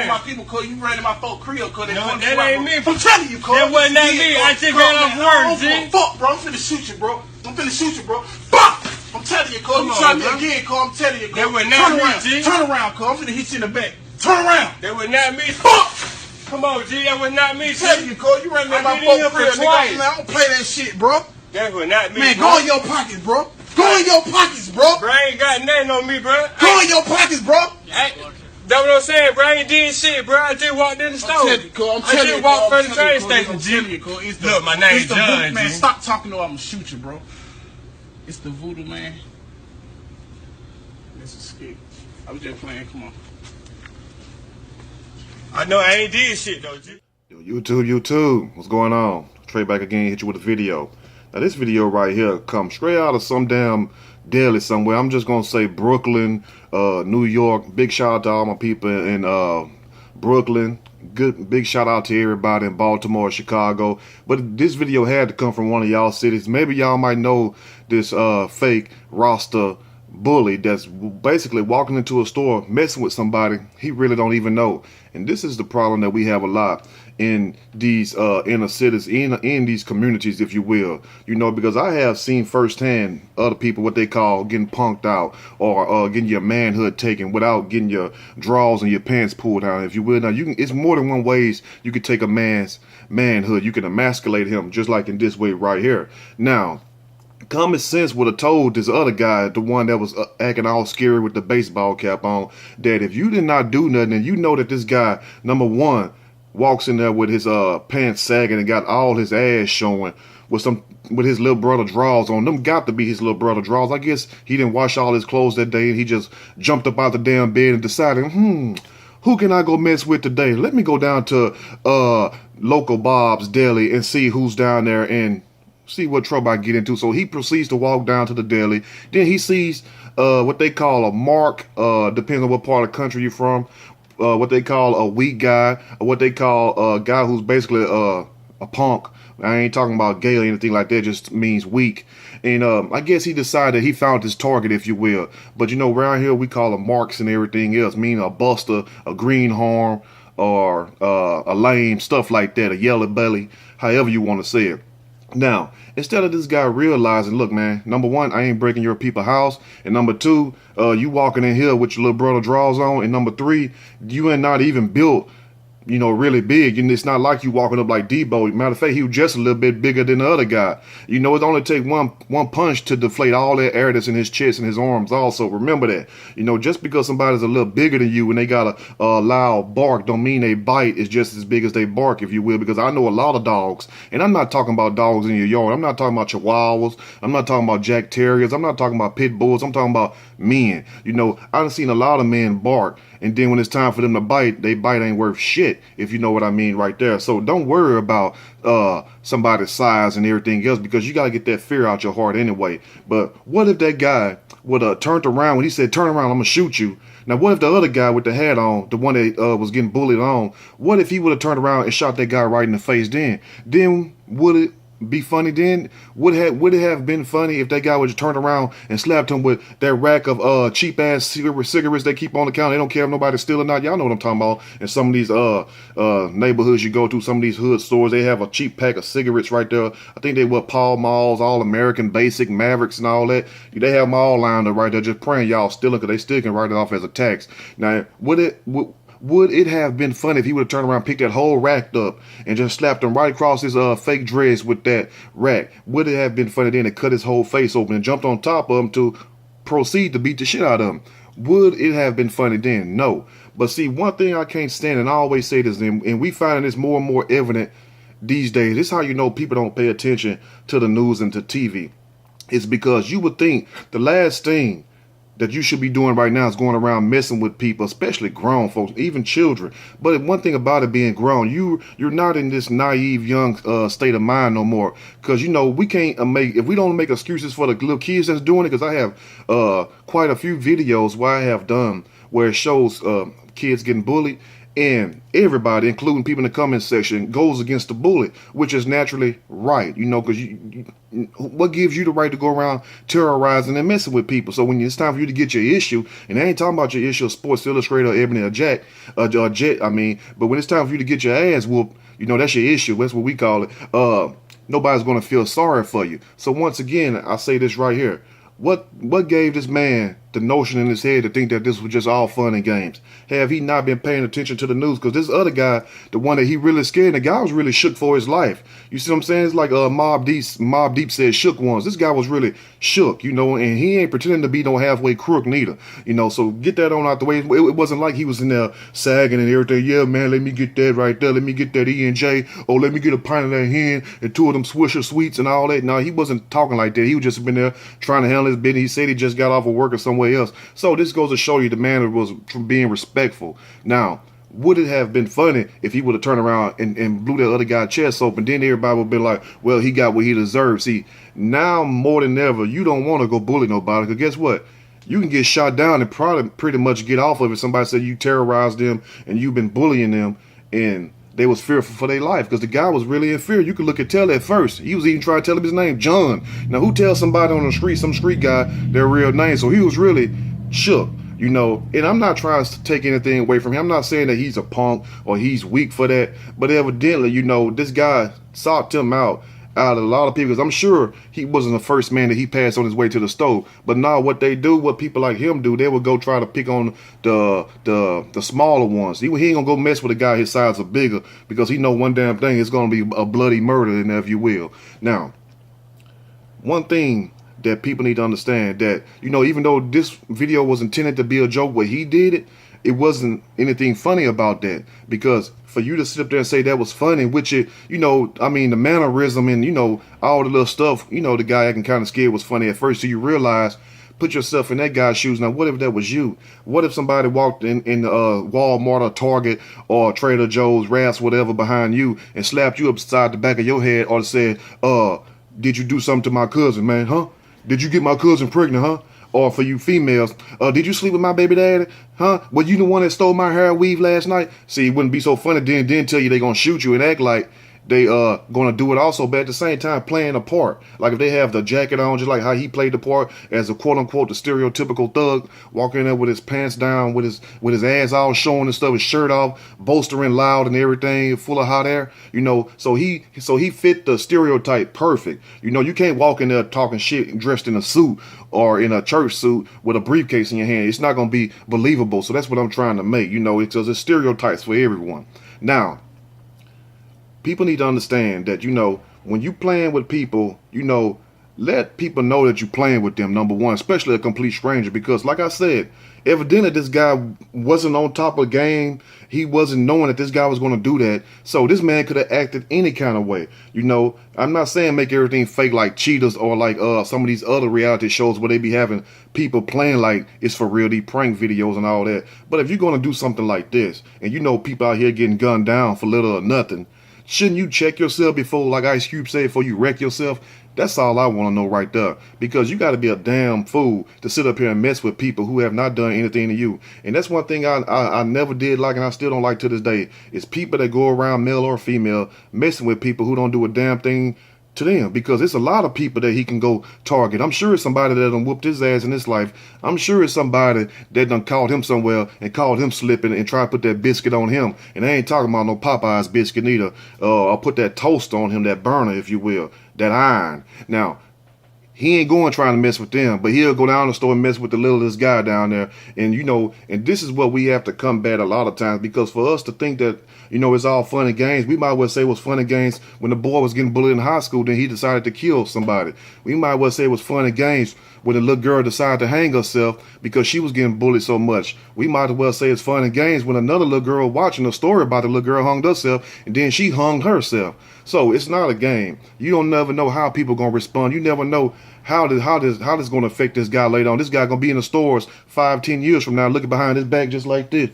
my people, cuz you ran in my folk crib, cuz No, that ain't me. I'm telling you, cuz. That wasn't not me. I just got off work, G. Fuck, bro. I'm finna shoot you, bro. I'm finna shoot you, bro. Fuck! I'm telling you, cuz. You try me again, cuz. I'm telling you, cuz. That was not me, G. Turn around, cuz. I'm finna hit you in the back. Turn around. That was not me. Fuck! Come on, G. That was not me, G. I'm telling you, cuz. You ran in my folk crib, nigga. Man, I don't play that shit, bro. That was not me, Man, bro. go in your pockets, bro. Go in your pockets, bro. Bro, I ain't got nothing on me, bro. Go in your pockets, bro. That's what I'm saying, bro. I ain't did shit, bro. I just walked in the store. I'm telling you, I just walked from the train station, G. Look, my name's John, man, G. stop talking or I'm gonna shoot you, bro. It's the voodoo, man. This is skit. I was just playing, come on. I know I ain't did shit, though, G. Yo, YouTube, what's going on? Trey back again, hit you with a video. Now this video right here comes straight out of some damn deli somewhere. I'm just gonna say Brooklyn, New York. Big shout out to all my people in Brooklyn. Big shout out to everybody in Baltimore, Chicago. But this video had to come from one of y'all cities. Maybe y'all might know this fake Rasta bully that's basically walking into a store messing with somebody he really don't even know. And this is the problem that we have a lot in these inner cities, in these communities, if you will. You know, because I have seen firsthand other people what they call getting punked out or getting your manhood taken without getting your drawers and your pants pulled down, if you will. Now, it's more than one ways you can take a man's manhood. You can emasculate him just like in this way right here. Now, common sense would have told this other guy, the one that was acting all scary with the baseball cap on, that if you did not do nothing and you know that this guy, number one, walks in there with his pants sagging and got all his ass showing with his little brother drawers on. Them got to be his little brother drawers. I guess he didn't wash all his clothes that day and he just jumped up out the damn bed and decided, who can I go mess with today? Let me go down to local Bob's Deli and see who's down there and see what trouble I get into. So he proceeds to walk down to the deli. Then he sees what they call a mark, depends on what part of the country you're from, what they call a weak guy, or what they call a guy who's basically a punk. I ain't talking about gay or anything like that, just means weak. And I guess he decided he found his target, if you will. But you know, around here we call them marks and everything else, meaning a buster, a greenhorn, or a lame, stuff like that, a yellow belly, however you want to say it. Now, instead of this guy realizing, look, man, number one, I ain't breaking your people's house. And number two, you walking in here with your little brother drawers on. And number three, you ain't not even built, you know, really big. And it's not like you walking up like Debo. Matter of fact, he was just a little bit bigger than the other guy. You know, it only take one punch to deflate all that air that's in his chest and his arms also. Remember that. You know, just because somebody's a little bigger than you and they got a loud bark don't mean they bite is just as big as they bark, if you will. Because I know a lot of dogs, and I'm not talking about dogs in your yard. I'm not talking about Chihuahuas. I'm not talking about Jack Terriers. I'm not talking about Pit Bulls. I'm talking about men. You know, I've seen a lot of men bark, and then when it's time for them to bite, they bite ain't worth shit, if you know what I mean right there. So don't worry about somebody's size and everything else, because you got to get that fear out your heart anyway. But what if that guy would have turned around when he said, turn around, I'm going to shoot you? Now, what if the other guy with the hat on, the one that was getting bullied on, what if he would have turned around and shot that guy right in the face then? Then would it be funny then? Would it have been funny if that guy would just turn around and slapped him with that rack of cheap ass cigarettes they keep on the counter? They don't care if nobody's stealing or not. Y'all know what I'm talking about. In some of these neighborhoods you go to, some of these hood stores, they have a cheap pack of cigarettes right there. I think they were Pall Malls, All American, Basic, Mavericks, and all that. They have them all lined up right there, just praying y'all stealing, because they still can write it off as a tax. Now, would it have been funny if he would have turned around, picked that whole rack up, and just slapped him right across his fake dress with that rack? Would it have been funny then to cut his whole face open and jumped on top of him to proceed to beat the shit out of him? Would it have been funny then? No. But see, one thing I can't stand, and I always say this, and we find this more and more evident these days, this is how you know people don't pay attention to the news and to TV. It's because you would think the last thing that you should be doing right now is going around messing with people, especially grown folks, even children. But one thing about it being grown, you're not in this naive young state of mind no more. Because, you know, we can't if we don't make excuses for the little kids that's doing it, because I have quite a few videos where I have done where it shows kids getting bullied, And everybody, including people in the comment section, goes against the bully, which is naturally right, you know, because what gives you the right to go around terrorizing and messing with people? So when it's time for you to get your issue, and I ain't talking about your issue of Sports Illustrated or Ebony or Jet, but when it's time for you to get your ass whooped, you know, that's your issue. That's what we call it. Nobody's going to feel sorry for you. So once again, I say this right here. What gave this man the notion in his head to think that this was just all fun and games? Have he not been paying attention to the news? Because this other guy, the one that he really scared, the guy was really shook for his life. You see what I'm saying? It's like Mobb Deep said, shook ones. This guy was really shook, you know, and he ain't pretending to be no halfway crook neither, you know. So get that on out the way. It wasn't like he was in there sagging and everything. Yeah, man, let me get that right there. Let me get that E&J. Oh, let me get a pint of that hen and 2 of them Swisher Sweets and all that. No, he wasn't talking like that. He was just been there trying to handle his business. He said he just got off of work or somewhere else. So this goes to show you the man was being respectful. Now, would it have been funny if he would have turned around and blew that other guy's chest open? Then everybody would be like, well, he got what he deserved. See, now more than ever, you don't want to go bully nobody. Because guess what? You can get shot down and probably pretty much get off of it. Somebody said you terrorized them and you've been bullying them, and they was fearful for their life because the guy was really in fear. You could look at Tell at first. He was even trying to tell him his name, John. Now, who tells somebody on the street, some street guy, their real name? So he was really shook, you know. And I'm not trying to take anything away from him. I'm not saying that he's a punk or he's weak for that. But evidently, you know, this guy sought him out of a lot of people, because I'm sure he wasn't the first man that he passed on his way to the stove. But now what they do, what people like him do, they will go try to pick on the smaller ones. He ain't gonna go mess with a guy his size or bigger, because he know one damn thing, it's gonna be a bloody murder in there, if you will. Now, one thing that people need to understand, that, you know, even though this video was intended to be a joke where he did it, it wasn't anything funny about that. Because for you to sit up there and say that was funny, which it, you know, I mean, the mannerism and, you know, all the little stuff, you know, the guy acting kind of scared was funny at first, so you realize, put yourself in that guy's shoes. Now, what if that was you? What if somebody walked in Walmart or Target or Trader Joe's, Raps, whatever, behind you and slapped you upside the back of your head, or said, did you do something to my cousin, man, huh? Did you get my cousin pregnant, huh? Or for you females, did you sleep with my baby daddy? Huh? Were you the one that stole my hair weave last night? See, it wouldn't be so funny then tell you they gonna shoot you and act like they gonna do it also, but at the same time playing a part. Like if they have the jacket on, just like how he played the part as a quote unquote the stereotypical thug, walking in there with his pants down, with his ass all showing and stuff, his shirt off, bolstering loud and everything, full of hot air. You know, so he fit the stereotype perfect. You know, you can't walk in there talking shit dressed in a suit or in a church suit with a briefcase in your hand. It's not gonna be believable. So that's what I'm trying to make. You know, it's stereotypes for everyone. Now, people need to understand that, you know, when you playing with people, you know, let people know that you're playing with them, number one, especially a complete stranger, because like I said, evidently this guy wasn't on top of the game. He wasn't knowing that this guy was going to do that. So this man could have acted any kind of way. You know, I'm not saying make everything fake like Cheetahs or like some of these other reality shows where they be having people playing like it's for real, these prank videos and all that. But if you're going to do something like this, and you know people out here getting gunned down for little or nothing, shouldn't you check yourself before, like Ice Cube said, before you wreck yourself? That's all I want to know right there. Because you got to be a damn fool to sit up here and mess with people who have not done anything to you. And that's one thing I never did like, and I still don't like to this day, is people that go around, male or female, messing with people who don't do a damn thing to them. Because it's a lot of people that he can go target. I'm sure it's somebody that done whooped his ass in his life. I'm sure it's somebody that done called him somewhere and called him slipping and try to put that biscuit on him. And I ain't talking about no Popeye's biscuit either. I'll put that toast on him, that burner, if you will, that iron. Now, he ain't going trying to mess with them, but he'll go down the store and mess with the littlest guy down there. And, you know, and this is what we have to combat a lot of times, because for us to think that, you know, it's all fun and games, we might well say it was fun and games when the boy was getting bullied in high school, then he decided to kill somebody. We might well say it was fun and games when the little girl decided to hang herself because she was getting bullied so much. We might as well say it's fun and games when another little girl watching a story about the little girl hung herself and then she hung herself. So it's not a game. You don't never know how people gonna respond. You never know how this gonna affect this guy later on. This guy gonna be in the stores 5-10 years from now looking behind his back just like this,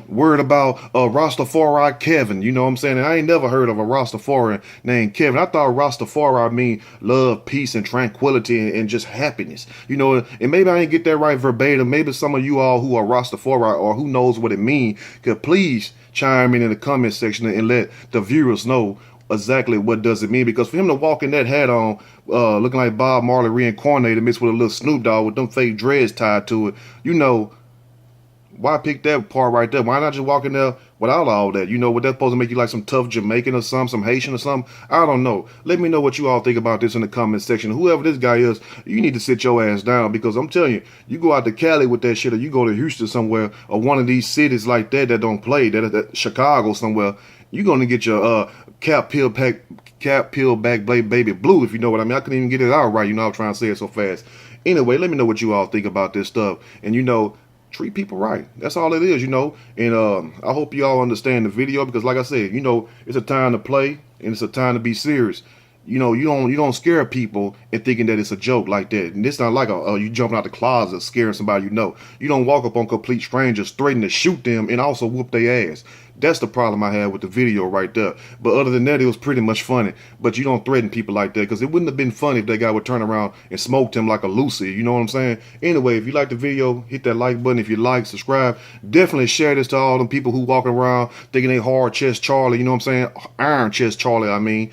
worried about Rastafari Kevin. You know what I'm saying? And I ain't never heard of a Rastafari named Kevin. I thought Rastafari mean love, peace, and tranquility and just happiness. You know, and maybe I ain't get that right verbatim. Maybe some of you all who are Rastafari or who knows what it means could please chime in the comment section and let the viewers know exactly what does it mean. Because for him to walk in that hat on, looking like Bob Marley reincarnated mixed with a little Snoop Dogg with them fake dreads tied to it, you know, why pick that part right there? Why not just walk in there without all that? You know, what that's supposed to make you like some tough Jamaican or some Haitian or something? I don't know. Let me know what you all think about this in the comment section. Whoever this guy is, you need to sit your ass down, because I'm telling you, you go out to Cali with that shit, or you go to Houston somewhere, or one of these cities like that don't play, that Chicago somewhere, you're gonna get your cap peel back baby blue, if you know what I mean. I couldn't even get it out right, you know, I'm trying to say it so fast. Anyway, let me know what you all think about this stuff. And you know, treat people right. That's all it is, you know. And I hope you all understand the video, because like I said, you know, it's a time to play and it's a time to be serious. You know, you don't scare people and thinking that it's a joke like that. And it's not like you jumping out the closet scaring somebody you know. You don't walk up on complete strangers threatening to shoot them and also whoop their ass. That's the problem I had with the video right there. But other than that, it was pretty much funny. But you don't threaten people like that, because it wouldn't have been funny if that guy would turn around and smoked him like a Lucy. You know what I'm saying? Anyway, if you like the video, hit that like button. If you like, subscribe. Definitely share this to all them people who walking around thinking they hard chest Charlie. You know what I'm saying? Iron chest Charlie, I mean.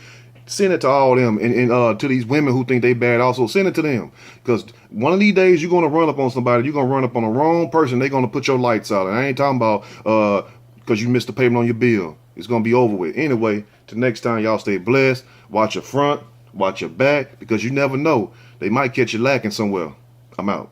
Send it to all them, and to these women who think they bad also, send it to them. Because one of these days you're going to run up on somebody, you're going to run up on the wrong person, they're going to put your lights out. And I ain't talking about because you missed the payment on your bill. It's going to be over with. Anyway, till next time, y'all stay blessed. Watch your front, watch your back, because you never know. They might catch you lacking somewhere. I'm out.